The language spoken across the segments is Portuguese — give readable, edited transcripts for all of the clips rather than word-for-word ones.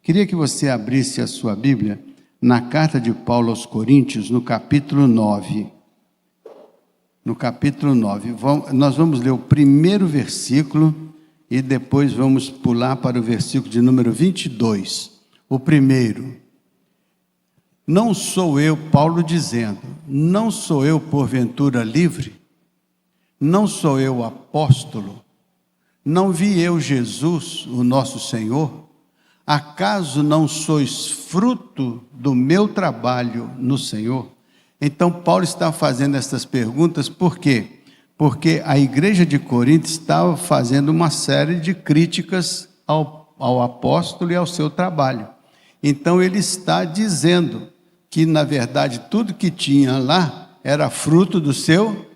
Queria que você abrisse a sua Bíblia na carta de Paulo aos Coríntios, no capítulo 9. No capítulo 9. Nós vamos ler o primeiro versículo e depois vamos pular para o versículo de número 22. O primeiro. Não sou eu, Paulo dizendo, não sou eu porventura livre? Não sou eu apóstolo? Não vi eu Jesus, o nosso Senhor? Acaso não sois fruto do meu trabalho no Senhor? Então, Paulo está fazendo essas perguntas, por quê? Porque a igreja de Corinto estava fazendo uma série de críticas ao apóstolo e ao seu trabalho. Então, ele está dizendo que, na verdade, tudo que tinha lá era fruto do seu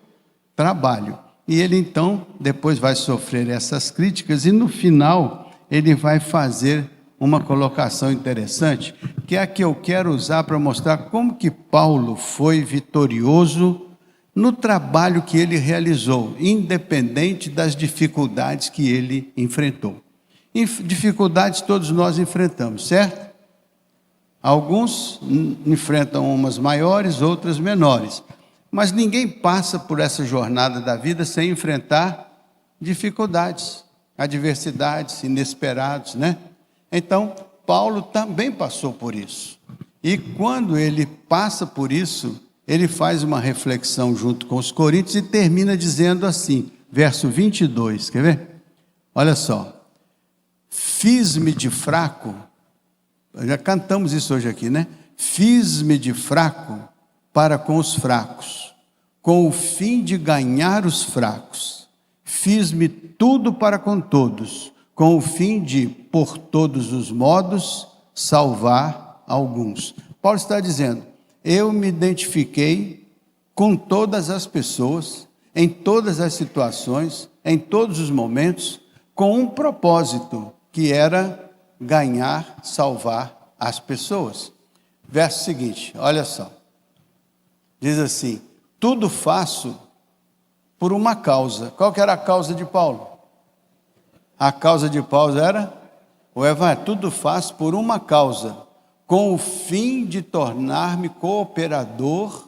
trabalho. E ele, então, depois vai sofrer essas críticas e, no final, ele vai fazer uma colocação interessante, que é a que eu quero usar para mostrar como que Paulo foi vitorioso no trabalho que ele realizou, independente das dificuldades que ele enfrentou. Dificuldades todos nós enfrentamos, certo? Alguns enfrentam umas maiores, outras menores. Mas ninguém passa por essa jornada da vida sem enfrentar dificuldades, adversidades, inesperados, né? Então, Paulo também passou por isso. E quando ele passa por isso, ele faz uma reflexão junto com os coríntios e termina dizendo assim, verso 22, quer ver? Olha só. Fiz-me de fraco, já cantamos isso hoje aqui, né? Fiz-me de fraco para com os fracos, com o fim de ganhar os fracos. Fiz-me tudo para com todos, com o fim de, por todos os modos, salvar alguns. Paulo está dizendo, eu me identifiquei com todas as pessoas, em todas as situações, em todos os momentos, com um propósito, que era ganhar, salvar as pessoas. Verso seguinte, olha só. Diz assim, tudo faço por uma causa. Qual que era a causa de Paulo? A causa de Paulo era o evangelho. Tudo faço por uma causa, com o fim de tornar-me cooperador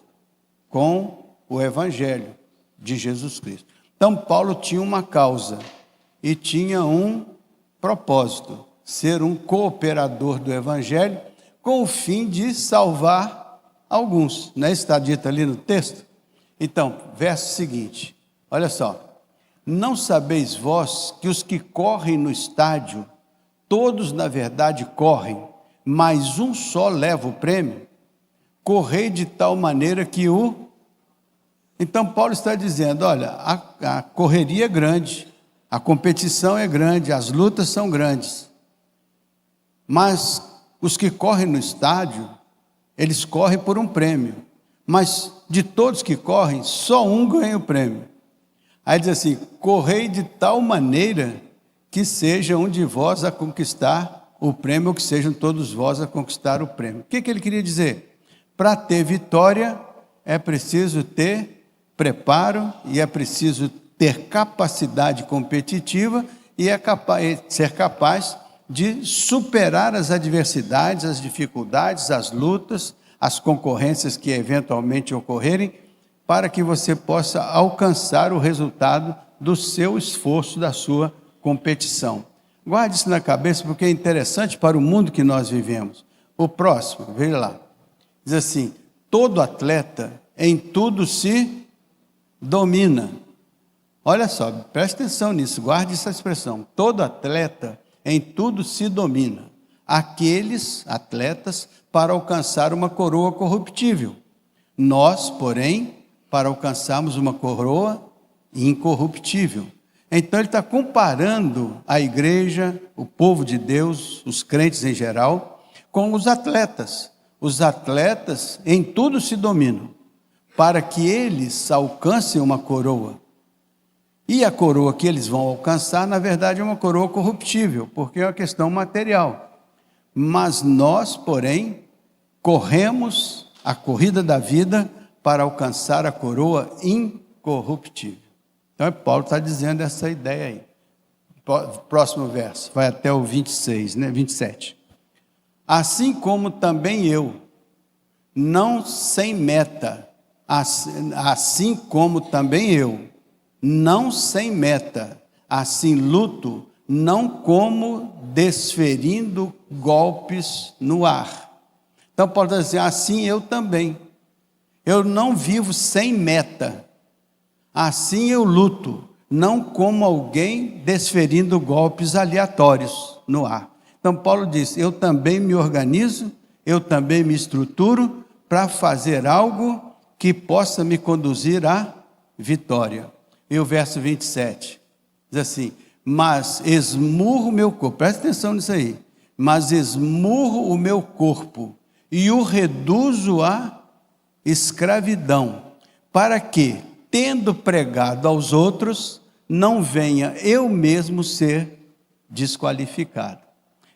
com o evangelho de Jesus Cristo. Então, Paulo tinha uma causa e tinha um propósito, ser um cooperador do evangelho, com o fim de salvar alguns. Não é isso que está dito ali no texto? Então, verso seguinte, olha só. Não sabeis vós que os que correm no estádio, todos na verdade correm, mas um só leva o prêmio? Correi de tal maneira que o... Então Paulo está dizendo, olha, a correria é grande, a competição é grande, as lutas são grandes, mas os que correm no estádio, eles correm por um prêmio, mas de todos que correm, só um ganha o prêmio. Aí diz assim, correi de tal maneira que seja um de vós a conquistar o prêmio, ou que sejam todos vós a conquistar o prêmio. O que ele queria dizer? Para ter vitória, é preciso ter preparo, e é preciso ter capacidade competitiva, e ser capaz de superar as adversidades, as dificuldades, as lutas, as concorrências que eventualmente ocorrerem, para que você possa alcançar o resultado do seu esforço, da sua competição. Guarde isso na cabeça, porque é interessante para o mundo que nós vivemos. O próximo, veja lá, diz assim, todo atleta em tudo se domina. Olha só, preste atenção nisso, guarde essa expressão. Todo atleta em tudo se domina. Aqueles atletas para alcançar uma coroa corruptível. Nós, porém, para alcançarmos uma coroa incorruptível. Então ele está comparando a igreja, o povo de Deus, os crentes em geral, com os atletas. Os atletas em tudo se dominam, para que eles alcancem uma coroa. E a coroa que eles vão alcançar, na verdade, é uma coroa corruptível, porque é uma questão material. Mas nós, porém, corremos a corrida da vida para alcançar a coroa incorruptível. Então, Paulo está dizendo essa ideia aí. Próximo verso, vai até o 26, né? 27. assim como também eu, não sem meta, assim como também eu, não sem meta, assim luto, não como desferindo golpes no ar. Então Paulo diz assim eu também, eu não vivo sem meta, assim eu luto, não como alguém desferindo golpes aleatórios no ar. Então Paulo diz, eu também me organizo, eu também me estruturo para fazer algo que possa me conduzir à vitória. E o verso 27 diz assim, mas esmurro o meu corpo, presta atenção nisso aí, mas esmurro o meu corpo e o reduzo à escravidão, para que, tendo pregado aos outros, não venha eu mesmo ser desqualificado.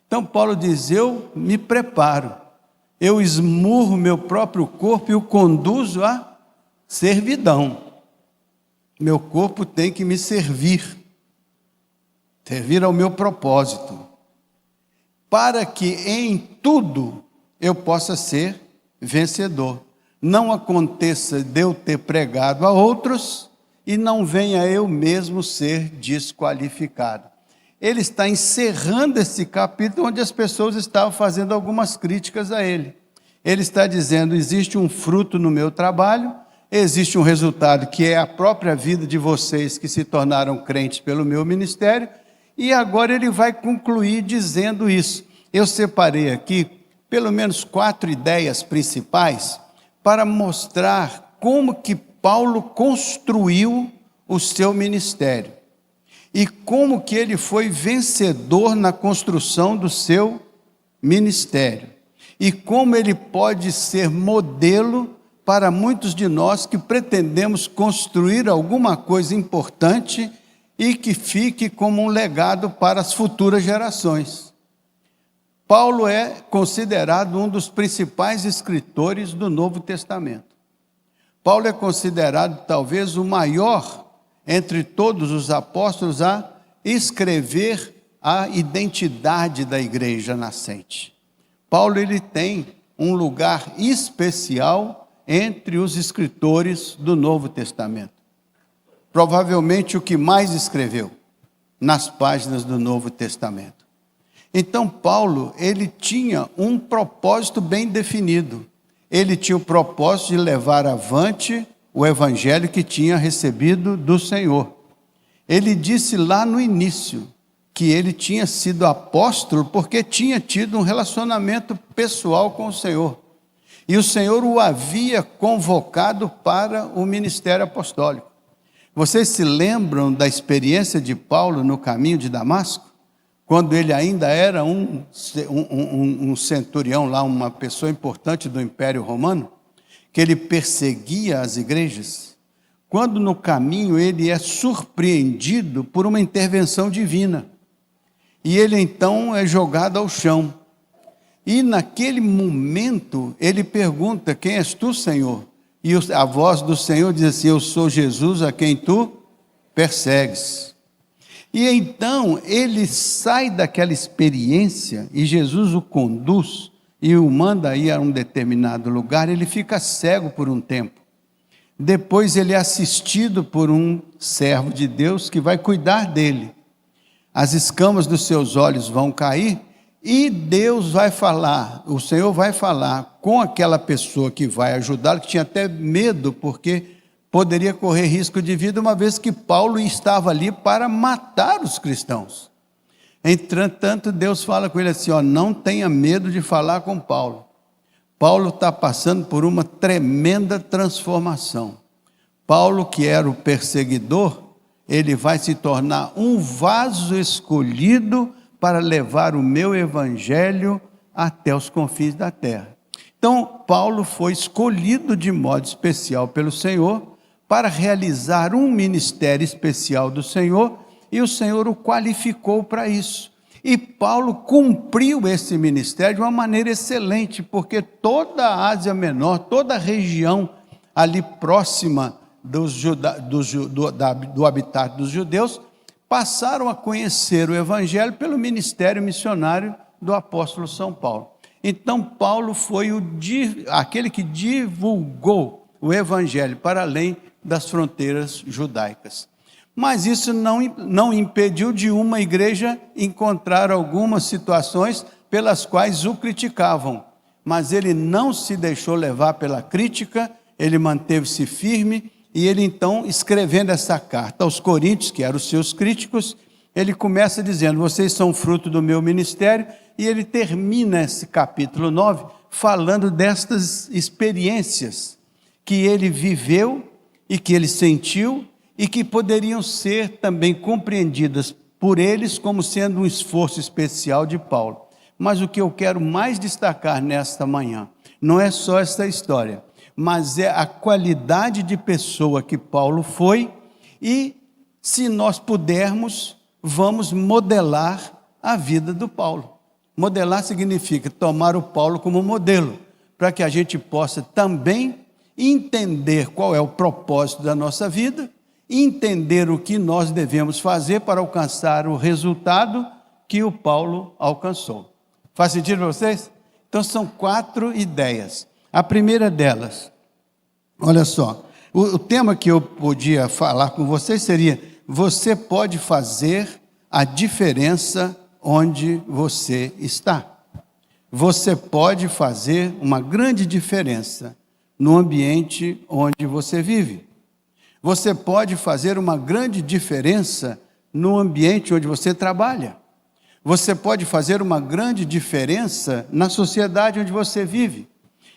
Então Paulo diz, eu me preparo, eu esmurro meu próprio corpo e o conduzo à servidão. Meu corpo tem que me servir ao meu propósito, para que em tudo eu possa ser vencedor. Não aconteça de eu ter pregado a outros e não venha eu mesmo ser desqualificado. Ele está encerrando esse capítulo onde as pessoas estavam fazendo algumas críticas a ele. Ele está dizendo, existe um fruto no meu trabalho, existe um resultado que é a própria vida de vocês que se tornaram crentes pelo meu ministério, e agora ele vai concluir dizendo isso. Eu separei aqui pelo menos 4 ideias principais para mostrar como que Paulo construiu o seu ministério e como que ele foi vencedor na construção do seu ministério e como ele pode ser modelo para muitos de nós que pretendemos construir alguma coisa importante e que fique como um legado para as futuras gerações. Paulo é considerado um dos principais escritores do Novo Testamento. Paulo é considerado talvez o maior entre todos os apóstolos a escrever a identidade da igreja nascente. Paulo ele tem um lugar especial entre os escritores do Novo Testamento. Provavelmente o que mais escreveu nas páginas do Novo Testamento. Então Paulo, ele tinha um propósito bem definido. Ele tinha o propósito de levar avante o evangelho que tinha recebido do Senhor. Ele disse lá no início que ele tinha sido apóstolo porque tinha tido um relacionamento pessoal com o Senhor. E o Senhor o havia convocado para o ministério apostólico. Vocês se lembram da experiência de Paulo no caminho de Damasco? Quando ele ainda era um centurião lá, uma pessoa importante do Império Romano, que ele perseguia as igrejas, quando no caminho ele é surpreendido por uma intervenção divina, e ele então é jogado ao chão, e naquele momento ele pergunta, quem és tu, Senhor? E a voz do Senhor diz assim, eu sou Jesus a quem tu persegues. E então ele sai daquela experiência e Jesus o conduz e o manda ir a um determinado lugar, ele fica cego por um tempo. Depois ele é assistido por um servo de Deus que vai cuidar dele. As escamas dos seus olhos vão cair e Deus vai falar, o Senhor vai falar com aquela pessoa que vai ajudá-lo, que tinha até medo porque poderia correr risco de vida, uma vez que Paulo estava ali para matar os cristãos. Entretanto, Deus fala com ele assim, não tenha medo de falar com Paulo. Paulo está passando por uma tremenda transformação. Paulo, que era o perseguidor, ele vai se tornar um vaso escolhido para levar o meu evangelho até os confins da terra. Então, Paulo foi escolhido de modo especial pelo Senhor para realizar um ministério especial do Senhor, e o Senhor o qualificou para isso. E Paulo cumpriu esse ministério de uma maneira excelente, porque toda a Ásia Menor, toda a região ali próxima do habitat dos judeus, passaram a conhecer o evangelho pelo ministério missionário do apóstolo São Paulo. Então Paulo foi aquele que divulgou o evangelho para além das fronteiras judaicas. Mas isso não impediu de uma igreja encontrar algumas situações pelas quais o criticavam. Mas ele não se deixou levar pela crítica, ele manteve-se firme, e ele então, escrevendo essa carta aos Coríntios, que eram os seus críticos, ele começa dizendo: vocês são fruto do meu ministério, e ele termina esse capítulo 9 falando destas experiências que ele viveu e que ele sentiu e que poderiam ser também compreendidas por eles como sendo um esforço especial de Paulo. Mas o que eu quero mais destacar nesta manhã não é só essa história, mas é a qualidade de pessoa que Paulo foi, e se nós pudermos, vamos modelar a vida do Paulo. Modelar significa tomar o Paulo como modelo, para que a gente possa também entender qual é o propósito da nossa vida, entender o que nós devemos fazer para alcançar o resultado que o Paulo alcançou. Faz sentido para vocês? Então são 4 ideias. A primeira delas, olha só, o tema que eu podia falar com vocês seria: você pode fazer a diferença onde você está. Você pode fazer uma grande diferença no ambiente onde você vive. Você pode fazer uma grande diferença no ambiente onde você trabalha. Você pode fazer uma grande diferença na sociedade onde você vive.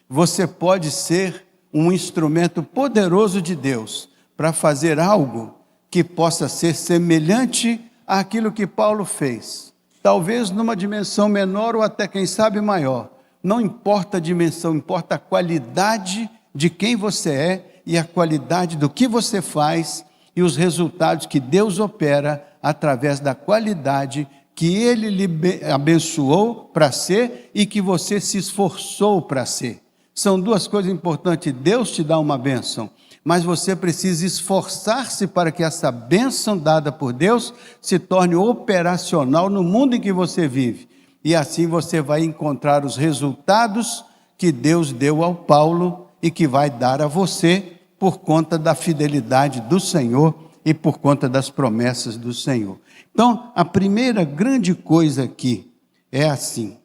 Você pode ser um instrumento poderoso de Deus para fazer algo que possa ser semelhante àquilo que Paulo fez. Talvez numa dimensão menor ou até, quem sabe, maior. Não importa a dimensão, importa a qualidade de quem você é e a qualidade do que você faz e os resultados que Deus opera através da qualidade que Ele lhe abençoou para ser e que você se esforçou para ser. São 2 coisas importantes. Deus te dá uma bênção, mas você precisa esforçar-se para que essa bênção dada por Deus se torne operacional no mundo em que você vive. E assim você vai encontrar os resultados que Deus deu ao Paulo e que vai dar a você por conta da fidelidade do Senhor e por conta das promessas do Senhor. Então, a primeira grande coisa aqui é assim: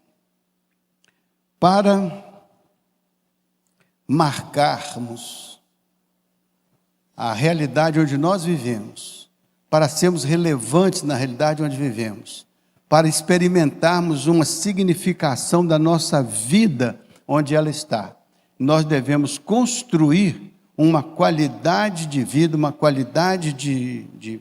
para marcarmos a realidade onde nós vivemos, para sermos relevantes na realidade onde vivemos, para experimentarmos uma significação da nossa vida onde ela está, nós devemos construir uma qualidade de vida, uma qualidade de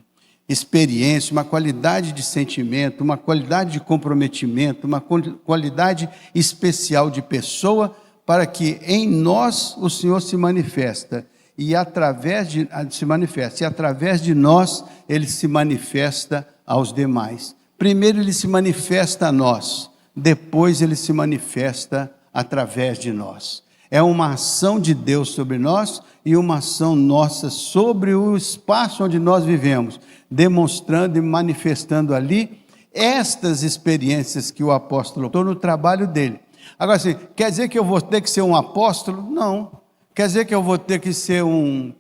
experiência, uma qualidade de sentimento, uma qualidade de comprometimento, uma qualidade especial de pessoa, para que em nós o Senhor se manifesta, e através de nós Ele se manifesta aos demais. Primeiro Ele se manifesta a nós, depois Ele se manifesta através de nós. É uma ação de Deus sobre nós e uma ação nossa sobre o espaço onde nós vivemos, demonstrando e manifestando ali estas experiências que o apóstolo estou no trabalho dele. Agora, assim, quer dizer que eu vou ter que ser um apóstolo? Não. Quer dizer que eu vou ter que ser um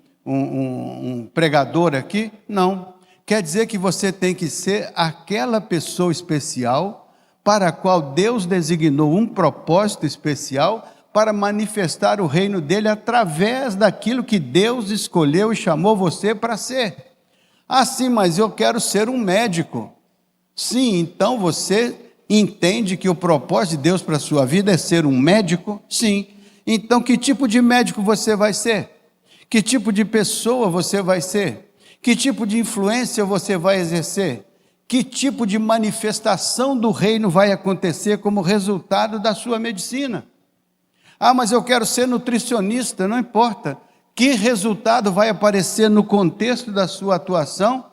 pregador aqui? Não. Quer dizer que você tem que ser aquela pessoa especial para a qual Deus designou um propósito especial para manifestar o reino dele através daquilo que Deus escolheu e chamou você para ser. Ah, sim, mas eu quero ser um médico. Sim, então você entende que o propósito de Deus para a sua vida é ser um médico? Sim. Então que tipo de médico você vai ser? Que tipo de pessoa você vai ser? Que tipo de influência você vai exercer? Que tipo de manifestação do reino vai acontecer como resultado da sua medicina? Ah, mas eu quero ser nutricionista. Não importa. Que resultado vai aparecer no contexto da sua atuação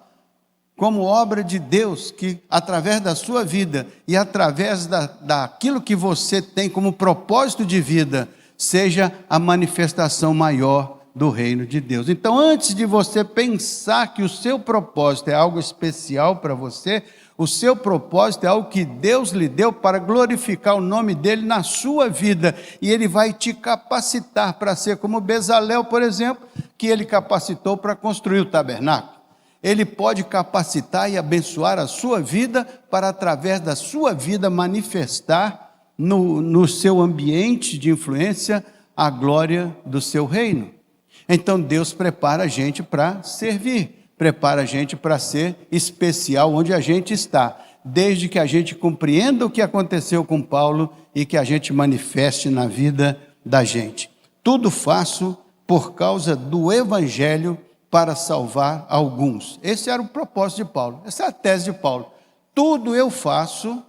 como obra de Deus, que através da sua vida e através daquilo que você tem como propósito de vida, seja a manifestação maior do reino de Deus. Então, antes de você pensar que o seu propósito é algo especial para você, O seu propósito é algo que Deus lhe deu para glorificar o nome dele na sua vida. E ele vai te capacitar para ser como Bezalel, por exemplo, que ele capacitou para construir o tabernáculo. Ele pode capacitar e abençoar a sua vida para, através da sua vida, manifestar no seu ambiente de influência a glória do seu reino. Então Deus prepara a gente para servir. Prepara a gente para ser especial onde a gente está, desde que a gente compreenda o que aconteceu com Paulo e que a gente manifeste na vida da gente. Tudo faço por causa do Evangelho para salvar alguns. Esse era o propósito de Paulo, essa é a tese de Paulo. Tudo eu faço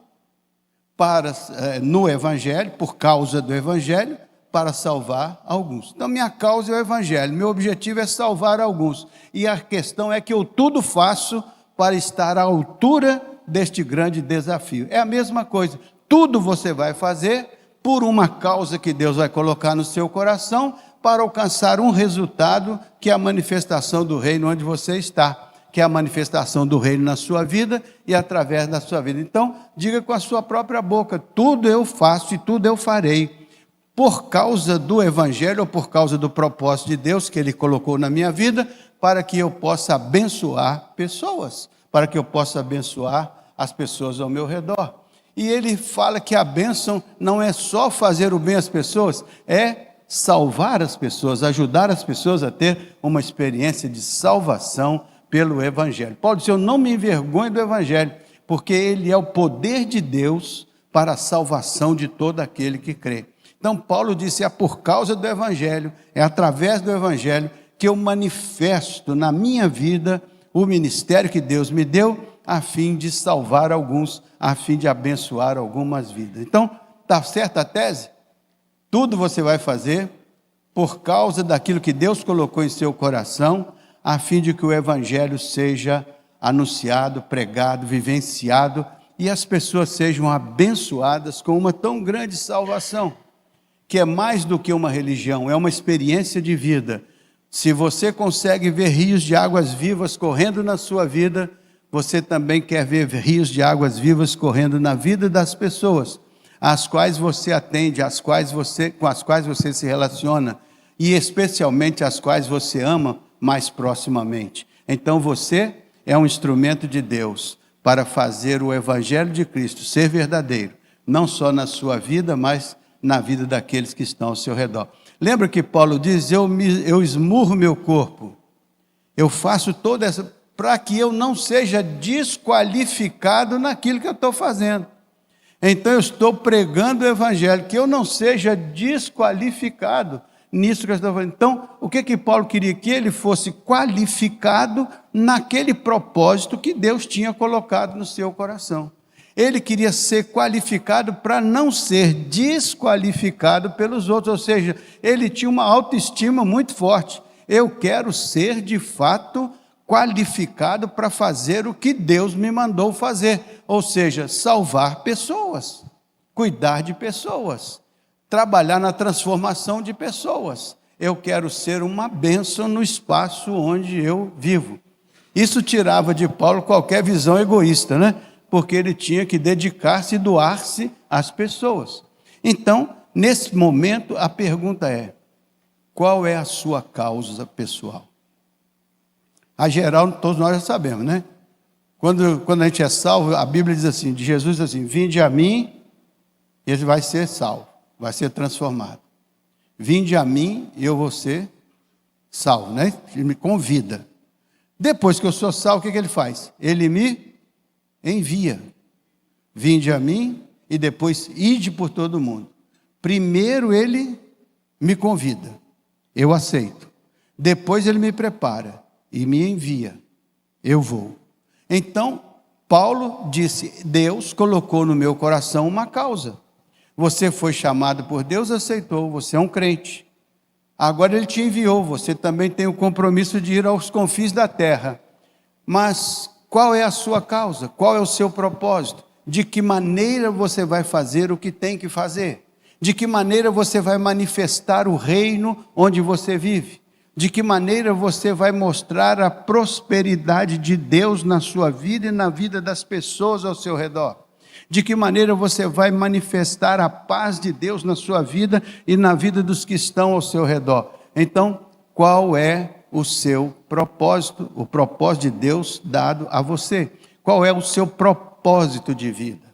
no Evangelho, por causa do Evangelho, para salvar alguns. Então, minha causa é o Evangelho, meu objetivo é salvar alguns. E a questão é que eu tudo faço para estar à altura deste grande desafio. É a mesma coisa, tudo você vai fazer por uma causa que Deus vai colocar no seu coração, para alcançar um resultado que é a manifestação do reino onde você está, que é a manifestação do reino na sua vida e através da sua vida. Então, diga com a sua própria boca, tudo eu faço e tudo eu farei, por causa do Evangelho ou por causa do propósito de Deus que Ele colocou na minha vida, para que eu possa abençoar pessoas, para que eu possa abençoar as pessoas ao meu redor. E ele fala que a bênção não é só fazer o bem às pessoas, é salvar as pessoas, ajudar as pessoas a ter uma experiência de salvação pelo Evangelho. Paulo disse, eu não me envergonho do Evangelho, porque ele é o poder de Deus para a salvação de todo aquele que crê. Então, Paulo disse, é por causa do Evangelho, é através do Evangelho que eu manifesto na minha vida o ministério que Deus me deu, a fim de salvar alguns, a fim de abençoar algumas vidas. Então, está certa a tese? Tudo você vai fazer por causa daquilo que Deus colocou em seu coração, a fim de que o Evangelho seja anunciado, pregado, vivenciado, e as pessoas sejam abençoadas com uma tão grande salvação, que é mais do que uma religião, é uma experiência de vida. Se você consegue ver rios de águas vivas correndo na sua vida, você também quer ver rios de águas vivas correndo na vida das pessoas, às quais você atende, com as quais você se relaciona, e especialmente as quais você ama mais proximamente. Então você é um instrumento de Deus para fazer o Evangelho de Cristo ser verdadeiro, não só na sua vida, mas na vida daqueles que estão ao seu redor. Lembra que Paulo diz, eu esmurro meu corpo, eu faço toda essa, para que eu não seja desqualificado naquilo que eu estou fazendo. Então eu estou pregando o Evangelho, que eu não seja desqualificado nisso que eu estou fazendo. Então, o que Paulo queria? Que ele fosse qualificado naquele propósito que Deus tinha colocado no seu coração. Ele queria ser qualificado para não ser desqualificado pelos outros, ou seja, ele tinha uma autoestima muito forte. Eu quero ser, de fato, qualificado para fazer o que Deus me mandou fazer, ou seja, salvar pessoas, cuidar de pessoas, trabalhar na transformação de pessoas. Eu quero ser uma bênção no espaço onde eu vivo. Isso tirava de Paulo qualquer visão egoísta, né? Porque ele tinha que dedicar-se e doar-se às pessoas. Então, nesse momento, a pergunta é, qual é a sua causa pessoal? A geral, todos nós já sabemos, né? Quando a gente é salvo, a Bíblia diz assim, de Jesus diz assim, vinde a mim, ele vai ser salvo, vai ser transformado. Vinde a mim e eu vou ser salvo, né? Ele me convida. Depois que eu sou salvo, o que ele faz? Ele me envia. Vinde a mim e depois ide por todo mundo. Primeiro ele me convida, eu aceito. Depois ele me prepara e me envia, eu vou. Então, Paulo disse, Deus colocou no meu coração uma causa. Você foi chamado por Deus, aceitou, você é um crente. Agora ele te enviou, você também tem o compromisso de ir aos confins da terra. Mas qual é a sua causa? Qual é o seu propósito? De que maneira você vai fazer o que tem que fazer? De que maneira você vai manifestar o reino onde você vive? De que maneira você vai mostrar a prosperidade de Deus na sua vida e na vida das pessoas ao seu redor? De que maneira você vai manifestar a paz de Deus na sua vida e na vida dos que estão ao seu redor? Então, qual é o seu propósito, o propósito de Deus dado a você? Qual é o seu propósito de vida?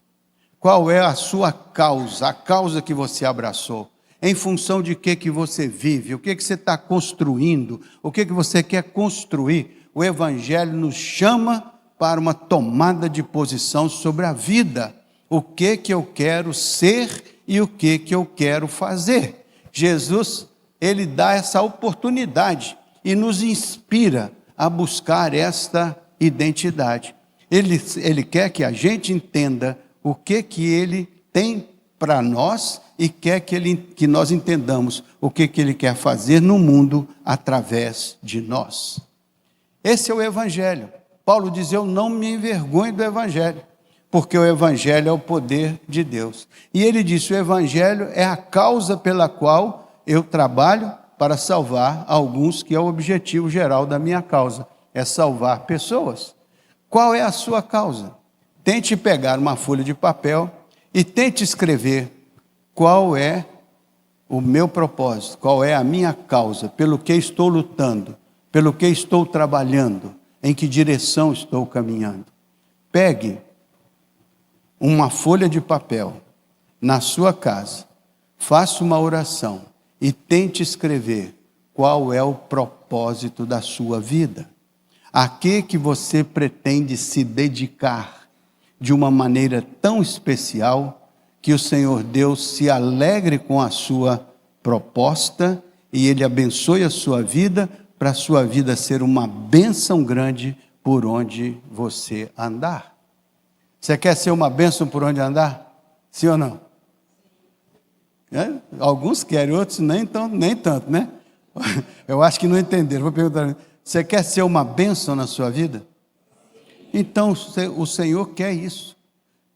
Qual é a sua causa, a causa que você abraçou? Em função de que você vive? O que você está construindo? O que você quer construir? O Evangelho nos chama para uma tomada de posição sobre a vida. O que eu quero ser e o que eu quero fazer? Jesus, ele dá essa oportunidade e nos inspira a buscar esta identidade. Ele quer que a gente entenda o que ele tem para nós e quer que nós entendamos o que ele quer fazer no mundo através de nós. Esse é o Evangelho. Paulo diz, eu não me envergonho do Evangelho, porque o Evangelho é o poder de Deus. E ele disse, o Evangelho é a causa pela qual eu trabalho para salvar alguns, que é o objetivo geral da minha causa, é salvar pessoas. Qual é a sua causa? Tente pegar uma folha de papel e tente escrever qual é o meu propósito, qual é a minha causa, pelo que estou lutando, pelo que estou trabalhando, em que direção estou caminhando. Pegue uma folha de papel na sua casa, faça uma oração e tente escrever qual é o propósito da sua vida. A que você pretende se dedicar de uma maneira tão especial que o Senhor Deus se alegre com a sua proposta e Ele abençoe a sua vida, para a sua vida ser uma bênção grande por onde você andar. Você quer ser uma bênção por onde andar? Sim ou não? Alguns querem, outros nem tanto, né? Eu acho que não entenderam. Vou perguntar, você quer ser uma bênção na sua vida? Então, o Senhor quer isso.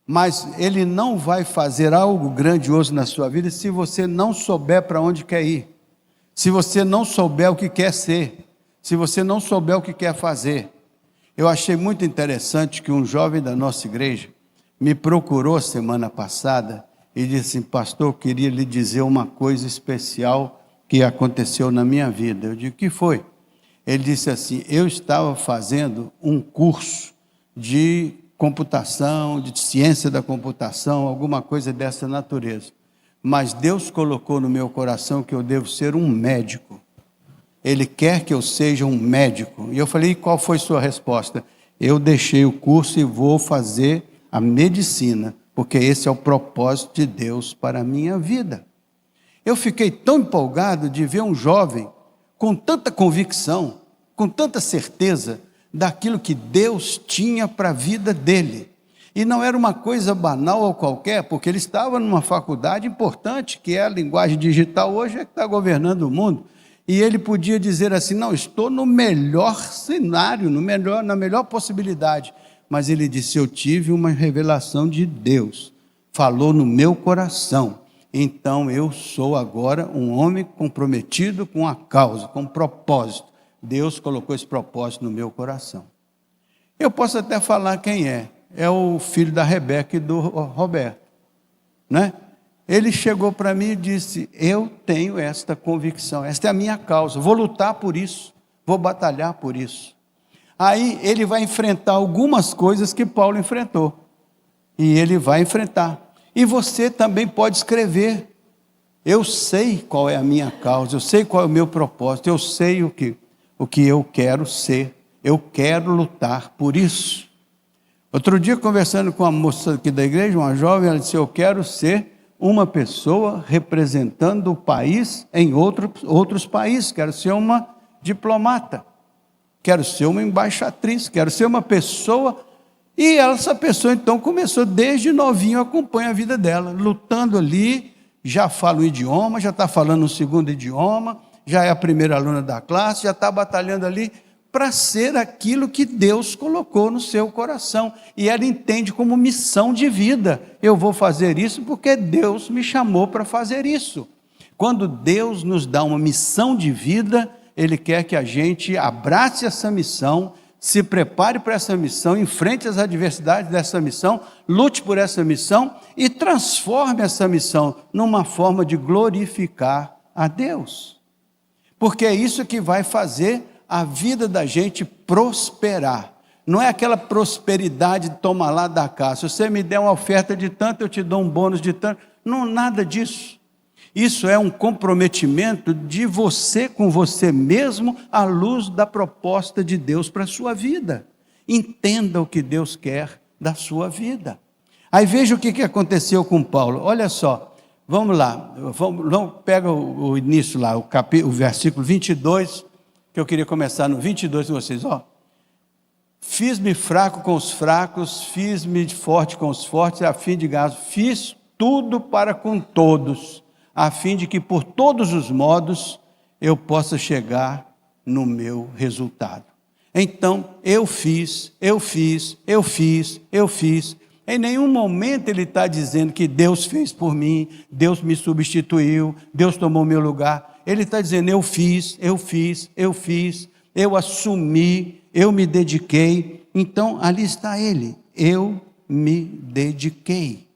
Mas Ele não vai fazer algo grandioso na sua vida se você não souber para onde quer ir. Se você não souber o que quer ser. Se você não souber o que quer fazer. Eu achei muito interessante que um jovem da nossa igreja me procurou semana passada e disse assim, pastor, eu queria lhe dizer uma coisa especial que aconteceu na minha vida. Eu digo, o que foi? Ele disse assim, eu estava fazendo um curso de computação, de ciência da computação, alguma coisa dessa natureza. Mas Deus colocou no meu coração que eu devo ser um médico. Ele quer que eu seja um médico. E eu falei, qual foi sua resposta? Eu deixei o curso e vou fazer a medicina, porque esse é o propósito de Deus para a minha vida. Eu fiquei tão empolgado de ver um jovem com tanta convicção, com tanta certeza, daquilo que Deus tinha para a vida dele. E não era uma coisa banal ou qualquer, porque ele estava numa faculdade importante, que é a linguagem digital hoje, é que está governando o mundo. E ele podia dizer assim, não, estou no melhor cenário, na melhor possibilidade. Mas ele disse, eu tive uma revelação de Deus, falou no meu coração. Então eu sou agora um homem comprometido com a causa, com o propósito. Deus colocou esse propósito no meu coração. Eu posso até falar quem é. É o filho da Rebeca e do Roberto, né? Ele chegou para mim e disse, eu tenho esta convicção, esta é a minha causa, vou lutar por isso, vou batalhar por isso. Aí ele vai enfrentar algumas coisas que Paulo enfrentou. E ele vai enfrentar. E você também pode escrever, eu sei qual é a minha causa, eu sei qual é o meu propósito, eu sei o que eu quero ser, eu quero lutar por isso. Outro dia, conversando com uma moça aqui da igreja, uma jovem, ela disse, eu quero ser uma pessoa representando o país em outros países, quero ser uma diplomata, quero ser uma embaixatriz, quero ser uma pessoa, e essa pessoa então começou desde novinho, acompanha a vida dela, lutando ali, já fala um idioma, já está falando um segundo idioma, já é a primeira aluna da classe, já está batalhando ali para ser aquilo que Deus colocou no seu coração. E ela entende como missão de vida. Eu vou fazer isso porque Deus me chamou para fazer isso. Quando Deus nos dá uma missão de vida, Ele quer que a gente abrace essa missão, se prepare para essa missão, enfrente as adversidades dessa missão, lute por essa missão e transforme essa missão numa forma de glorificar a Deus. Porque é isso que vai fazer a vida da gente prosperar. Não é aquela prosperidade de toma lá, dá cá. Se você me der uma oferta de tanto, eu te dou um bônus de tanto. Não, nada disso. Isso é um comprometimento de você com você mesmo à luz da proposta de Deus para a sua vida. Entenda o que Deus quer da sua vida. Aí veja o que aconteceu com Paulo. Olha só. Vamos lá, pega o início lá, o versículo 22, que eu queria começar no 22 com vocês. Fiz-me fraco com os fracos, fiz-me forte com os fortes, a fim de ganhar. Fiz tudo para com todos, a fim de que por todos os modos eu possa chegar no meu resultado. Então, eu fiz. Em nenhum momento ele está dizendo que Deus fez por mim, Deus me substituiu, Deus tomou meu lugar. Ele está dizendo, eu fiz, eu assumi, eu me dediquei. Então, ali está ele, eu me dediquei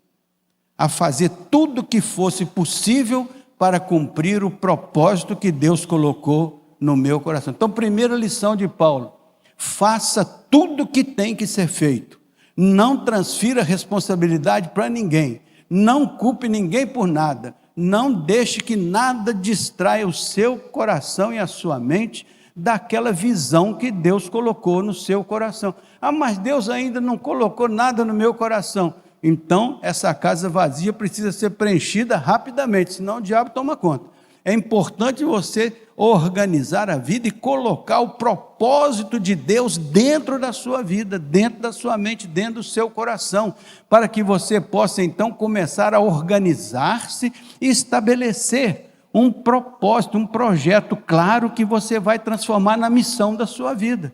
a fazer tudo o que fosse possível para cumprir o propósito que Deus colocou no meu coração. Então, primeira lição de Paulo, faça tudo o que tem que ser feito. Não transfira responsabilidade para ninguém, não culpe ninguém por nada, não deixe que nada distraia o seu coração e a sua mente daquela visão que Deus colocou no seu coração. Mas Deus ainda não colocou nada no meu coração. Então, essa casa vazia precisa ser preenchida rapidamente, senão o diabo toma conta. É importante você organizar a vida e colocar o propósito de Deus dentro da sua vida, dentro da sua mente, dentro do seu coração, para que você possa então começar a organizar-se e estabelecer um propósito, um projeto claro que você vai transformar na missão da sua vida.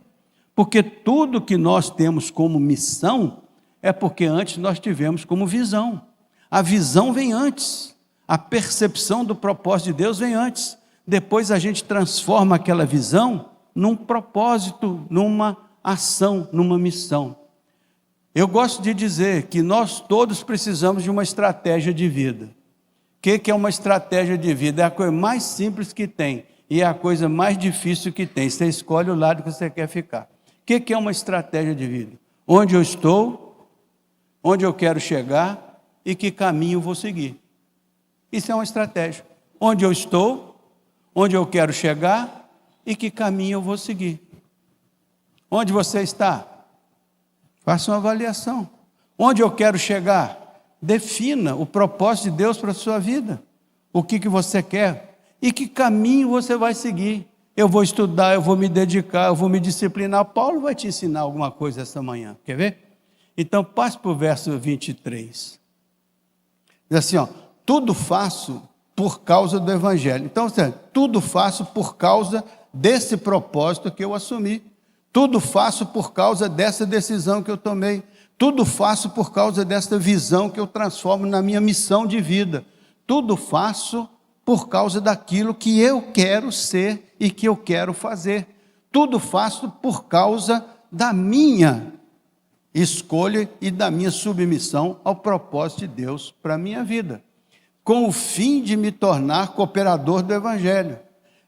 Porque tudo que nós temos como missão é porque antes nós tivemos como visão. A visão vem antes. A percepção do propósito de Deus vem antes. Depois a gente transforma aquela visão num propósito, numa ação, numa missão. Eu gosto de dizer que nós todos precisamos de uma estratégia de vida. O que é uma estratégia de vida? É a coisa mais simples que tem e é a coisa mais difícil que tem. Você escolhe o lado que você quer ficar. O que é uma estratégia de vida? Onde eu estou, onde eu quero chegar e que caminho vou seguir. Isso é uma estratégia. Onde eu estou, onde eu quero chegar e que caminho eu vou seguir. Onde você está? Faça uma avaliação. Onde eu quero chegar? Defina o propósito de Deus para a sua vida. O que você quer e que caminho você vai seguir. Eu vou estudar, eu vou me dedicar, eu vou me disciplinar. Paulo vai te ensinar alguma coisa essa manhã. Quer ver? Então, passe para o verso 23. Diz assim, tudo faço por causa do Evangelho. Então, tudo faço por causa desse propósito que eu assumi. Tudo faço por causa dessa decisão que eu tomei. Tudo faço por causa dessa visão que eu transformo na minha missão de vida. Tudo faço por causa daquilo que eu quero ser e que eu quero fazer. Tudo faço por causa da minha escolha e da minha submissão ao propósito de Deus para a minha vida, com o fim de me tornar cooperador do Evangelho.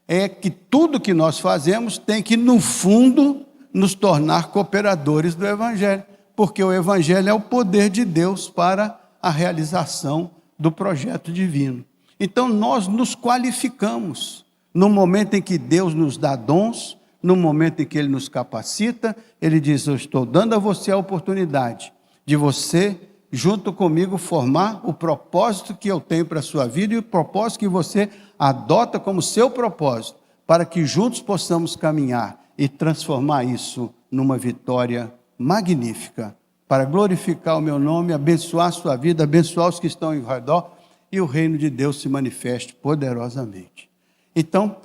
É que tudo que nós fazemos tem que, no fundo, nos tornar cooperadores do Evangelho, porque o Evangelho é o poder de Deus para a realização do projeto divino. Então, nós nos qualificamos no momento em que Deus nos dá dons, no momento em que Ele nos capacita. Ele diz, eu estou dando a você a oportunidade de você, junto comigo, formar o propósito que eu tenho para a sua vida e o propósito que você adota como seu propósito, para que juntos possamos caminhar e transformar isso numa vitória magnífica, para glorificar o meu nome, abençoar a sua vida, abençoar os que estão ao redor e o reino de Deus se manifeste poderosamente. Então,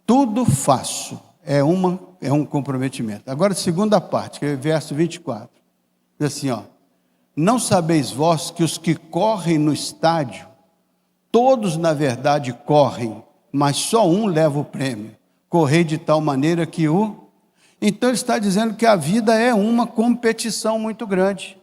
tudo faço, é um comprometimento. Agora, segunda parte, que é o verso 24, diz assim, não sabeis vós que os que correm no estádio, todos na verdade correm, mas só um leva o prêmio. correi de tal maneira que o... Então ele está dizendo que a vida é uma competição muito grande.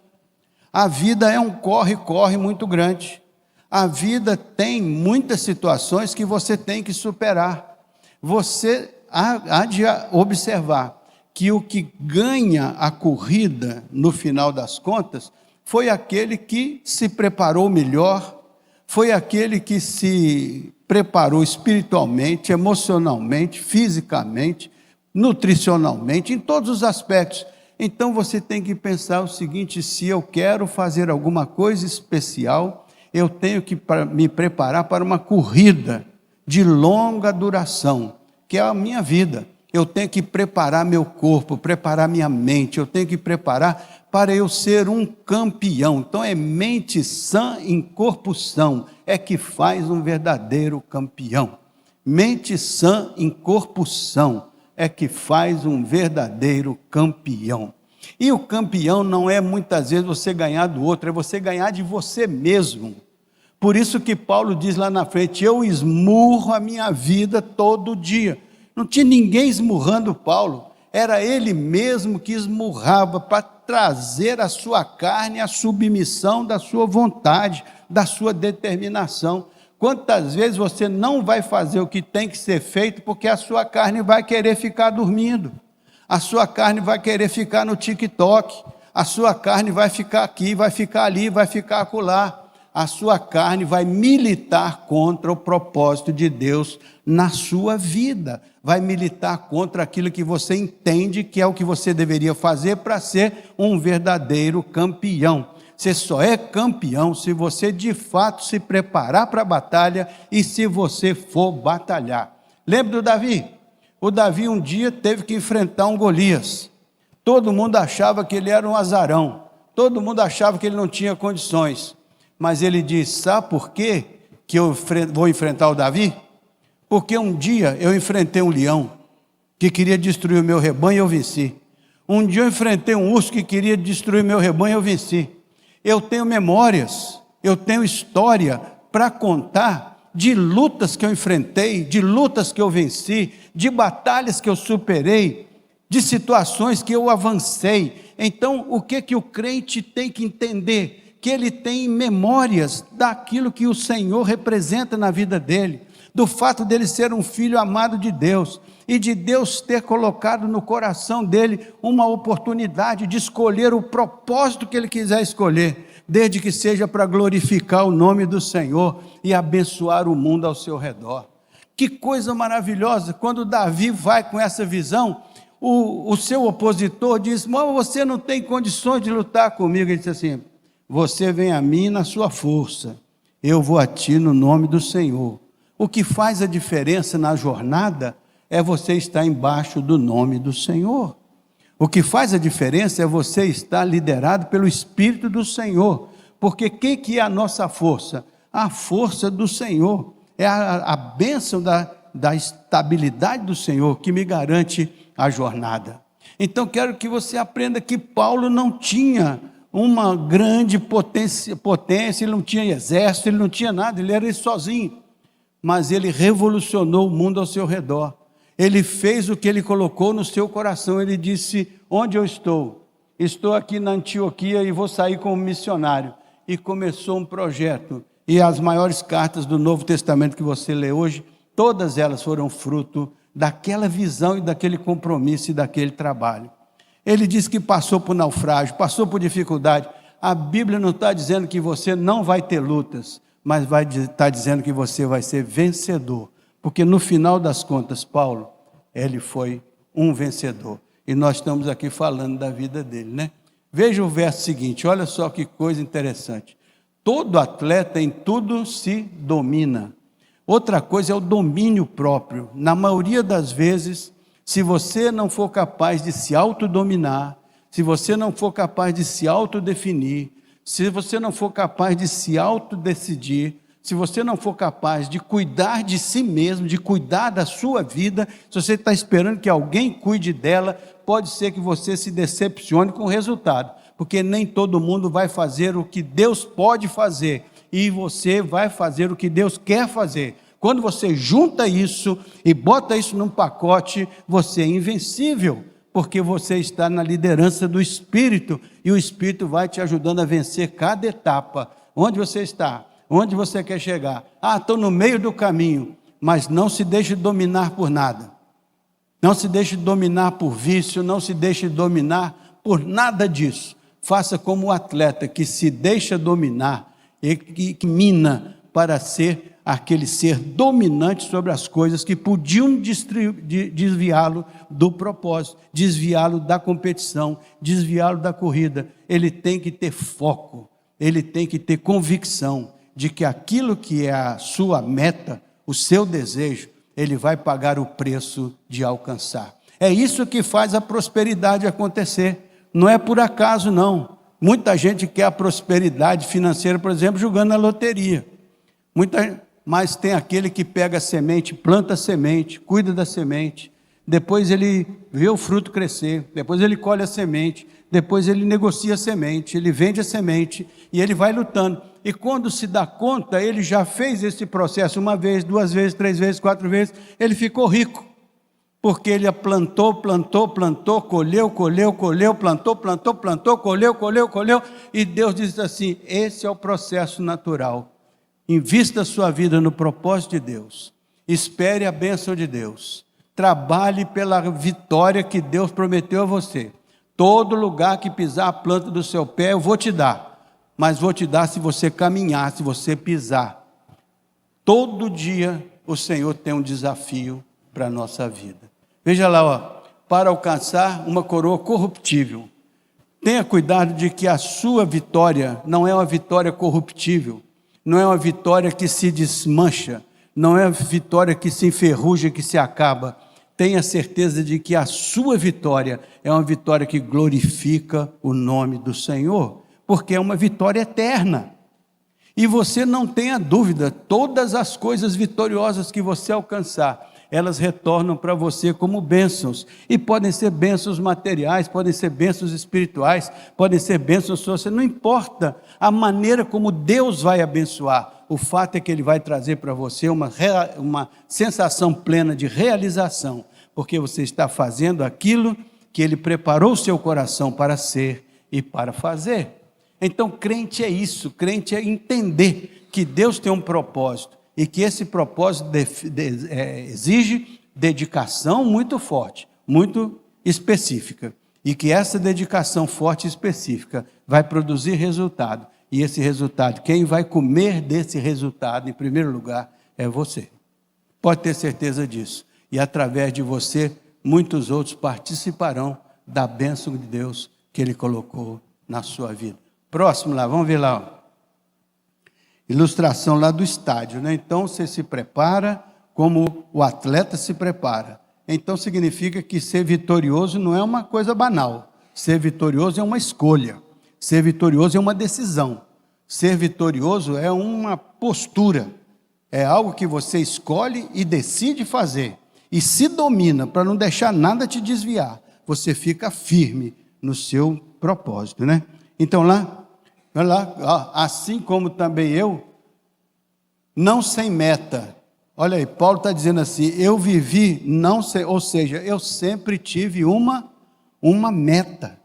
A vida é um corre-corre muito grande. A vida tem muitas situações que você tem que superar. Você há de observar que o que ganha a corrida, no final das contas, foi aquele que se preparou melhor, foi aquele que se preparou espiritualmente, emocionalmente, fisicamente, nutricionalmente, em todos os aspectos. Então você tem que pensar o seguinte: se eu quero fazer alguma coisa especial, eu tenho que me preparar para uma corrida de longa duração, que é a minha vida. Eu tenho que preparar meu corpo, preparar minha mente, eu tenho que preparar para eu ser um campeão. Então é mente sã em corpo são, é que faz um verdadeiro campeão. Mente sã em corpo são, é que faz um verdadeiro campeão. E o campeão não é muitas vezes você ganhar do outro, é você ganhar de você mesmo. Por isso que Paulo diz lá na frente: eu esmurro a minha vida todo dia. Não tinha ninguém esmurrando Paulo, era ele mesmo que esmurrava para trazer à sua carne a submissão da sua vontade, da sua determinação. Quantas vezes você não vai fazer o que tem que ser feito porque a sua carne vai querer ficar dormindo, a sua carne vai querer ficar no TikTok, a sua carne vai ficar aqui, vai ficar ali, vai ficar acolá. A sua carne vai militar contra o propósito de Deus na sua vida, vai militar contra aquilo que você entende que é o que você deveria fazer para ser um verdadeiro campeão. Você só é campeão se você de fato se preparar para a batalha e se você for batalhar. Lembra do Davi? O Davi um dia teve que enfrentar um Golias. Todo mundo achava que ele era um azarão, todo mundo achava que ele não tinha condições. Mas ele diz: sabe por quê que eu vou enfrentar o Davi? Porque um dia eu enfrentei um leão que queria destruir o meu rebanho e eu venci. Um dia eu enfrentei um urso que queria destruir o meu rebanho e eu venci. Eu tenho memórias, eu tenho história para contar de lutas que eu enfrentei, de lutas que eu venci, de batalhas que eu superei, de situações que eu avancei. Então, o que o crente tem que entender? Que ele tem memórias daquilo que o Senhor representa na vida dele, do fato dele ser um filho amado de Deus, e de Deus ter colocado no coração dele uma oportunidade de escolher o propósito que ele quiser escolher, desde que seja para glorificar o nome do Senhor e abençoar o mundo ao seu redor. Que coisa maravilhosa, quando Davi vai com essa visão, o seu opositor diz: mas você não tem condições de lutar comigo. Ele disse assim: você vem a mim na sua força, eu vou a ti no nome do Senhor. O que faz a diferença na jornada é você estar embaixo do nome do Senhor. O que faz a diferença é você estar liderado pelo Espírito do Senhor. Porque quem que é a nossa força? A força do Senhor. É a bênção da estabilidade do Senhor que me garante a jornada. Então quero que você aprenda que Paulo não tinha uma grande potência, ele não tinha exército, ele não tinha nada, ele era sozinho, mas ele revolucionou o mundo ao seu redor. Ele fez o que ele colocou no seu coração. Ele disse: onde eu estou? Estou aqui na Antioquia e vou sair como missionário. E começou um projeto, e as maiores cartas do Novo Testamento que você lê hoje, todas elas foram fruto daquela visão e daquele compromisso e daquele trabalho. Ele disse que passou por naufrágio, passou por dificuldade. A Bíblia não está dizendo que você não vai ter lutas, mas está dizendo que você vai ser vencedor. Porque no final das contas, Paulo, ele foi um vencedor. E nós estamos aqui falando da vida dele, né? Veja o verso seguinte, olha só que coisa interessante. Todo atleta em tudo se domina. Outra coisa é o domínio próprio. Na maioria das vezes, se você não for capaz de se autodominar, se você não for capaz de se autodefinir, se você não for capaz de se autodecidir, se você não for capaz de cuidar de si mesmo, de cuidar da sua vida, se você está esperando que alguém cuide dela, pode ser que você se decepcione com o resultado, porque nem todo mundo vai fazer o que Deus pode fazer, e você vai fazer o que Deus quer fazer. Quando você junta isso e bota isso num pacote, você é invencível, porque você está na liderança do Espírito, e o Espírito vai te ajudando a vencer cada etapa. Onde você está? Onde você quer chegar? Estou no meio do caminho, mas não se deixe dominar por nada. Não se deixe dominar por vício, não se deixe dominar por nada disso. Faça como o atleta que se deixa dominar e que mina para ser aquele ser dominante sobre as coisas que podiam desviá-lo do propósito, desviá-lo da competição, desviá-lo da corrida. Ele tem que ter foco, ele tem que ter convicção de que aquilo que é a sua meta, o seu desejo, ele vai pagar o preço de alcançar. É isso que faz a prosperidade acontecer. Não é por acaso, não. Muita gente quer a prosperidade financeira, por exemplo, jogando na loteria. Mas tem aquele que pega a semente, planta a semente, cuida da semente, depois ele vê o fruto crescer, depois ele colhe a semente, depois ele negocia a semente, ele vende a semente e ele vai lutando. E quando se dá conta, ele já fez esse processo uma vez, 2 vezes, 3 vezes, 4 vezes, ele ficou rico. Porque ele plantou, colheu, plantou, colheu, e Deus diz assim: esse é o processo natural. Invista a sua vida no propósito de Deus, espere a bênção de Deus, trabalhe pela vitória que Deus prometeu a você. Todo lugar que pisar a planta do seu pé, eu vou te dar, mas vou te dar se você caminhar, se você pisar. Todo dia o Senhor tem um desafio para a nossa vida. Veja lá, para alcançar uma coroa corruptível. Tenha cuidado de que a sua vitória não é uma vitória corruptível, não é uma vitória que se desmancha, não é uma vitória que se enferruja, que se acaba. Tenha certeza de que a sua vitória é uma vitória que glorifica o nome do Senhor, porque é uma vitória eterna. E você não tenha dúvida, todas as coisas vitoriosas que você alcançar, elas retornam para você como bênçãos, e podem ser bênçãos materiais, podem ser bênçãos espirituais, podem ser bênçãos sociais, não importa a maneira como Deus vai abençoar, o fato é que Ele vai trazer para você uma sensação plena de realização, porque você está fazendo aquilo que Ele preparou o seu coração para ser e para fazer. Então crente é isso, crente é entender que Deus tem um propósito, e que esse propósito exige dedicação muito forte, muito específica, e que essa dedicação forte e específica vai produzir resultado, e esse resultado, quem vai comer desse resultado, em primeiro lugar, é você. Pode ter certeza disso, e através de você, muitos outros participarão da bênção de Deus que Ele colocou na sua vida. Próximo lá, vamos ver lá, ilustração lá do estádio, né? Então você se prepara como o atleta se prepara. Então significa que ser vitorioso não é uma coisa banal. Ser vitorioso é uma escolha. Ser vitorioso é uma decisão. Ser vitorioso é uma postura. É algo que você escolhe e decide fazer. E se domina para não deixar nada te desviar. Você fica firme no seu propósito, né? Então lá, assim como também eu, não sem meta. Olha aí, Paulo está dizendo assim, eu vivi, não sei, ou seja, eu sempre tive uma meta.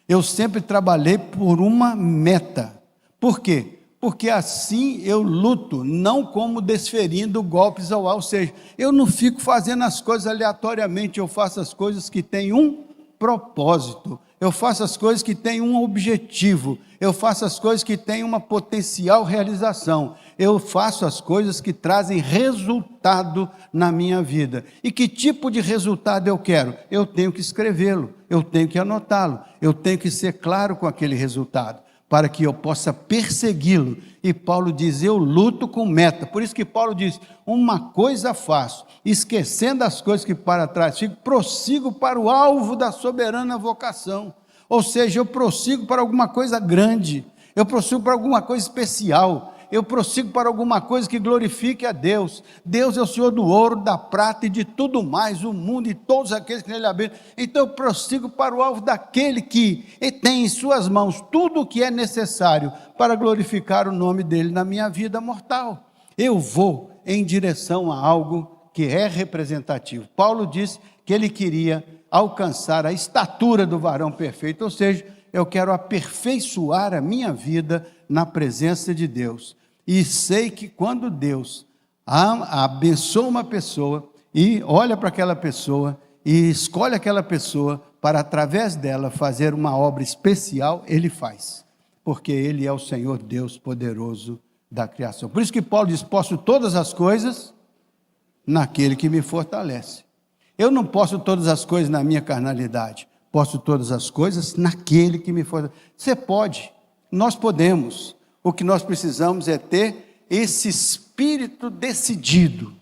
Eu sempre trabalhei por uma meta. Por quê? Porque assim eu luto, não como desferindo golpes ao ar, ou seja, eu não fico fazendo as coisas aleatoriamente, eu faço as coisas que têm um propósito. Eu faço as coisas que têm um objetivo, eu faço as coisas que têm uma potencial realização, eu faço as coisas que trazem resultado na minha vida. E que tipo de resultado eu quero? Eu tenho que escrevê-lo, eu tenho que anotá-lo, eu tenho que ser claro com aquele resultado, para que eu possa persegui-lo. E Paulo diz, eu luto com meta. Por isso que Paulo diz, uma coisa faço, esquecendo as coisas que para trás fico, prossigo para o alvo da soberana vocação. Ou seja, eu prossigo para alguma coisa grande, eu prossigo para alguma coisa especial, eu prossigo para alguma coisa que glorifique a Deus. Deus é o Senhor do ouro, da prata e de tudo mais, o mundo e todos aqueles que nele habitam. Então eu prossigo para o alvo daquele que tem em suas mãos tudo o que é necessário para glorificar o nome dele na minha vida mortal. Eu vou em direção a algo que é representativo. Paulo disse que ele queria alcançar a estatura do varão perfeito, ou seja, eu quero aperfeiçoar a minha vida na presença de Deus. E sei que quando Deus abençoa uma pessoa e olha para aquela pessoa e escolhe aquela pessoa para, através dela, fazer uma obra especial, Ele faz, porque Ele é o Senhor Deus poderoso da criação. Por isso que Paulo diz, posso todas as coisas naquele que me fortalece. Eu não posso todas as coisas na minha carnalidade, posso todas as coisas naquele que me fortalece. Você pode, nós podemos. O que nós precisamos é ter esse espírito decidido,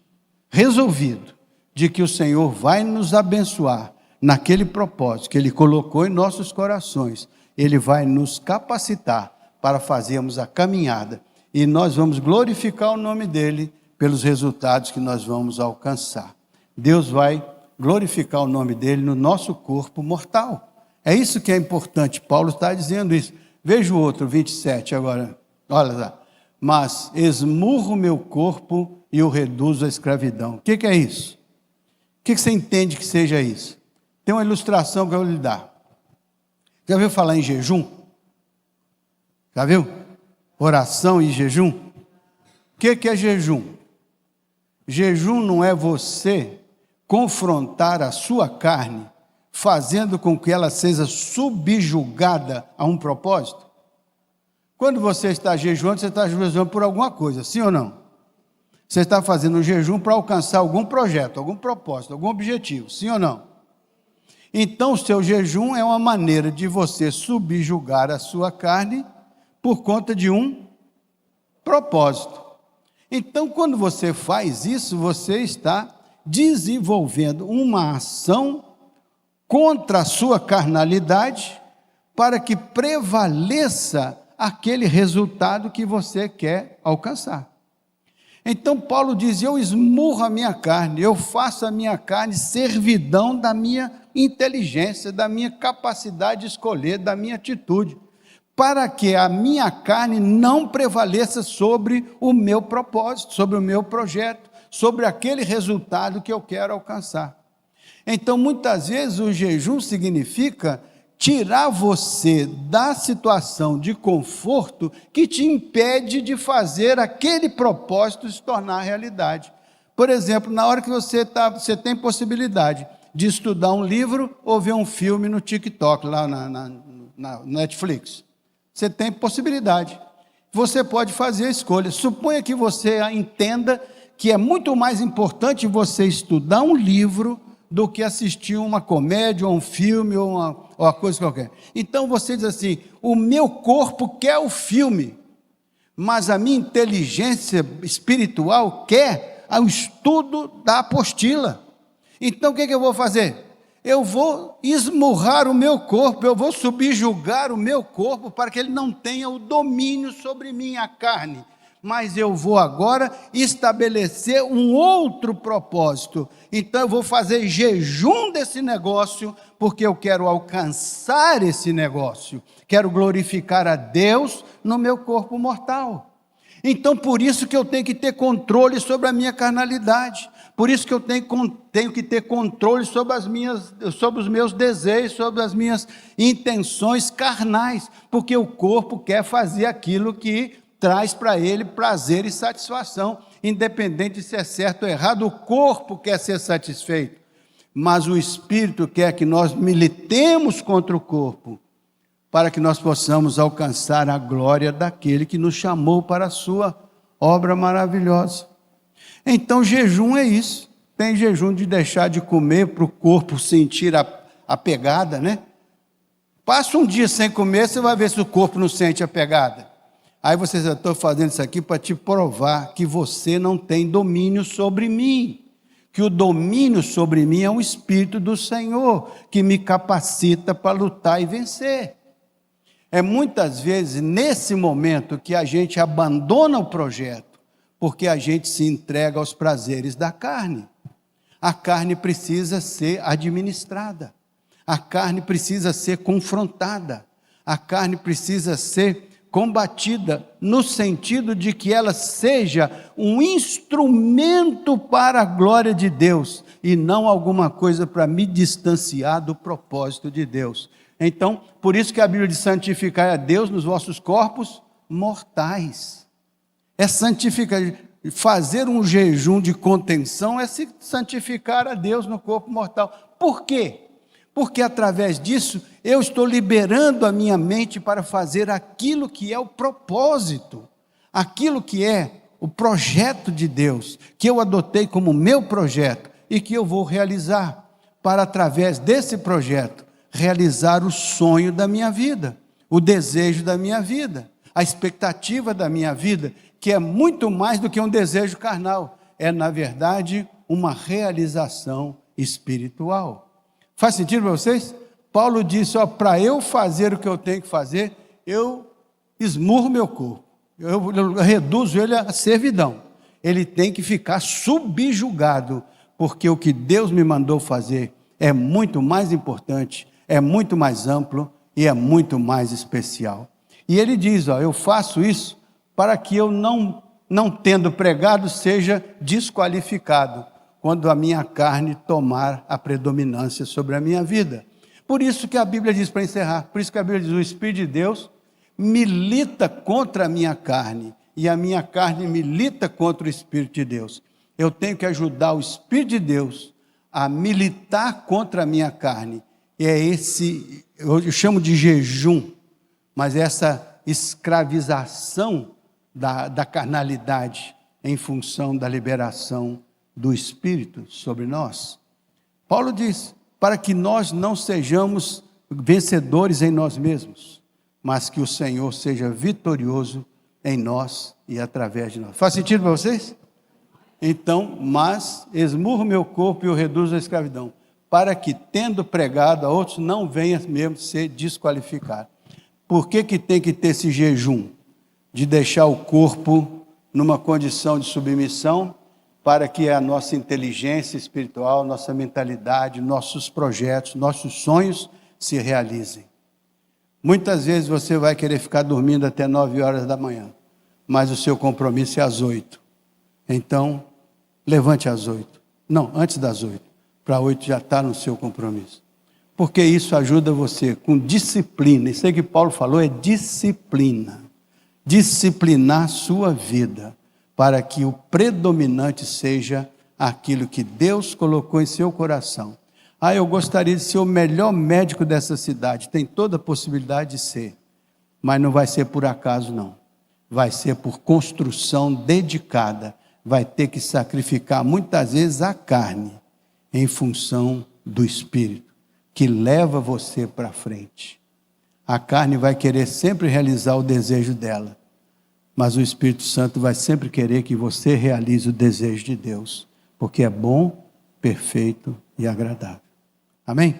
resolvido, de que o Senhor vai nos abençoar naquele propósito que Ele colocou em nossos corações. Ele vai nos capacitar para fazermos a caminhada e nós vamos glorificar o nome dEle pelos resultados que nós vamos alcançar. Deus vai glorificar o nome dEle no nosso corpo mortal. É isso que é importante, Paulo está dizendo isso. Veja o outro, 27 agora, olha lá. Mas esmurro o meu corpo e o reduzo à escravidão. O que é isso? O que você entende que seja isso? Tem uma ilustração que eu vou lhe dar. Já ouviu falar em jejum? Já viu? Oração e jejum? O que é jejum? Jejum não é você confrontar a sua carne, fazendo com que ela seja subjugada a um propósito? Quando você está jejuando, você está jejuando por alguma coisa, sim ou não? Você está fazendo um jejum para alcançar algum projeto, algum propósito, algum objetivo, sim ou não? Então, o seu jejum é uma maneira de você subjugar a sua carne por conta de um propósito. Então, quando você faz isso, você está desenvolvendo uma ação contra a sua carnalidade para que prevaleça aquele resultado que você quer alcançar. Então Paulo diz, eu esmurro a minha carne, eu faço a minha carne servidão da minha inteligência, da minha capacidade de escolher, da minha atitude, para que a minha carne não prevaleça sobre o meu propósito, sobre o meu projeto, sobre aquele resultado que eu quero alcançar. Então, muitas vezes, o jejum significa tirar você da situação de conforto que te impede de fazer aquele propósito se tornar realidade. Por exemplo, na hora que você tem possibilidade de estudar um livro ou ver um filme no TikTok, lá na Netflix. Você tem possibilidade. Você pode fazer a escolha. Suponha que você entenda que é muito mais importante você estudar um livro do que assistir uma comédia, ou um filme, ou uma coisa qualquer. Então você diz assim, o meu corpo quer o filme, mas a minha inteligência espiritual quer o estudo da apostila. Então o que eu vou fazer? Eu vou esmurrar o meu corpo, eu vou subjugar o meu corpo para que ele não tenha o domínio sobre minha carne. Mas eu vou agora estabelecer um outro propósito. Então eu vou fazer jejum desse negócio, porque eu quero alcançar esse negócio. Quero glorificar a Deus no meu corpo mortal. Então por isso que eu tenho que ter controle sobre a minha carnalidade. Por isso que eu tenho que ter controle sobre os meus desejos, sobre as minhas intenções carnais. Porque o corpo quer fazer aquilo que traz para ele prazer e satisfação, independente de se é certo ou errado, o corpo quer ser satisfeito, mas o Espírito quer que nós militemos contra o corpo, para que nós possamos alcançar a glória daquele que nos chamou para a sua obra maravilhosa. Então jejum é isso, tem jejum de deixar de comer para o corpo sentir a pegada, né? Passa um dia sem comer, você vai ver se o corpo não sente a pegada. Aí você diz, eu estou fazendo isso aqui para te provar que você não tem domínio sobre mim, que o domínio sobre mim é o Espírito do Senhor, que me capacita para lutar e vencer. É muitas vezes nesse momento que a gente abandona o projeto, porque a gente se entrega aos prazeres da carne. A carne precisa ser administrada, a carne precisa ser confrontada, a carne precisa ser combatida no sentido de que ela seja um instrumento para a glória de Deus e não alguma coisa para me distanciar do propósito de Deus. Então, por isso que a Bíblia diz: santificai a Deus nos vossos corpos mortais. É santificar, fazer um jejum de contenção é se santificar a Deus no corpo mortal. Por quê? Porque através disso eu estou liberando a minha mente para fazer aquilo que é o propósito, aquilo que é o projeto de Deus, que eu adotei como meu projeto e que eu vou realizar, para através desse projeto realizar o sonho da minha vida, o desejo da minha vida, a expectativa da minha vida, que é muito mais do que um desejo carnal, é na verdade uma realização espiritual. Faz sentido para vocês? Paulo disse: para eu fazer o que eu tenho que fazer, eu esmurro meu corpo, eu reduzo ele à servidão. Ele tem que ficar subjugado, porque o que Deus me mandou fazer é muito mais importante, é muito mais amplo e é muito mais especial. E ele diz: eu faço isso para que eu não tendo pregado, seja desqualificado quando a minha carne tomar a predominância sobre a minha vida. Por isso que a Bíblia diz, para encerrar, por isso que a Bíblia diz: o Espírito de Deus milita contra a minha carne, e a minha carne milita contra o Espírito de Deus. Eu tenho que ajudar o Espírito de Deus a militar contra a minha carne. E é esse, eu chamo de jejum, mas essa escravização da carnalidade em função da liberação do Espírito sobre nós. Paulo diz: para que nós não sejamos vencedores em nós mesmos, mas que o Senhor seja vitorioso em nós e através de nós. Faz sentido para vocês? Então, mas esmurro meu corpo e o reduzo à escravidão, para que, tendo pregado a outros, não venha mesmo ser desqualificado. Por que tem que ter esse jejum? De deixar o corpo numa condição de submissão, para que a nossa inteligência espiritual, nossa mentalidade, nossos projetos, nossos sonhos se realizem. Muitas vezes você vai querer ficar dormindo até 9 horas da manhã, mas o seu compromisso é às 8. Então, levante às 8. Não, antes das 8. Para 8 já está no seu compromisso. Porque isso ajuda você com disciplina. Isso aí que Paulo falou é disciplina. Disciplinar sua vida, para que o predominante seja aquilo que Deus colocou em seu coração. Eu gostaria de ser o melhor médico dessa cidade. Tem toda a possibilidade de ser, mas não vai ser por acaso, não. Vai ser por construção dedicada. Vai ter que sacrificar muitas vezes a carne, em função do Espírito, que leva você para frente. A carne vai querer sempre realizar o desejo dela, mas o Espírito Santo vai sempre querer que você realize o desejo de Deus, porque é bom, perfeito e agradável. Amém?